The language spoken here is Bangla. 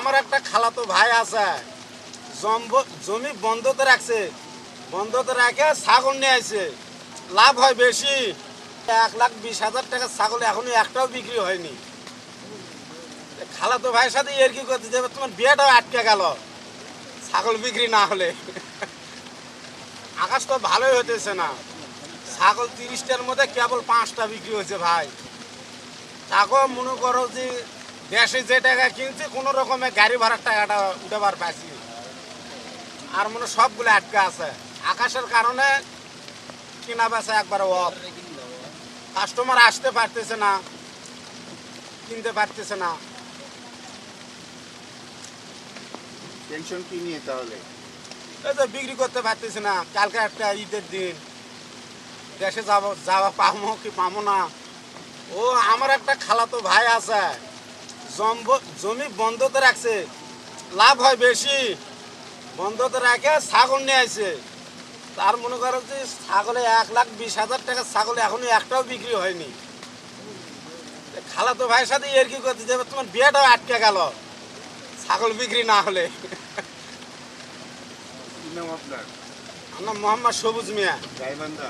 আমার একটা খালাতো ভাই আছে, জমি বন্ধতে রাখছে, বন্ধতে রেখে ছাগল নিয়ে আসছে। লাভ হয় বেশি, 1,20,000 টাকার ছাগল এখনো একটাও বিক্রি হয়নি। খালাতো ভাইয়ের সাথে এর কি করতে যাবে, তোমার বিয়েটাও আটকে গেল ছাগল বিক্রি না হলে। আকাশ তো ভালোই হতেছে না, ছাগল 30টার মধ্যে কেবল 5টা বিক্রি হয়েছে ভাই। তাকেও মনে করো যে দেশে যে টাকা কিনছে কোনো রকমে গাড়ি ভাড়ার টাকাটা উঠাবার পাইছি, আর মনে সবগুলো আটকে আছে। আকাশের কারণে কিনা বেচা একবারে অফ, কাস্টমার আসতে পারতেছে না, কিনতে পারতেছে না। টেনশন কি নিয়ে তাহলে? এই তো বিক্রি করতে পারতেছে না, কালকে একটা ঈদের দিন, দেশে যাওয়া পাবো কি পাবো না। ও আমার একটা খালাতো ভাই আছে, জমি বন্ধতে রাখছে, লাভ হয় বেশি, বন্ধতে রেখে ছাগল নিয়ে আসছে। তার মনে করো যে ছাগলে 1,20,000 টাকার ছাগল এখনো একটাও বিক্রি হয়নি। খালাতো ভাইয়ের সাথে এর কি করতে যাবে, তোমার বিয়েটাও আটকে গেল ছাগল বিক্রি না হলে। কি নাম আপনার? আমার নাম মোহাম্মদ সবুজ মিয়া। গাইবান্ধা।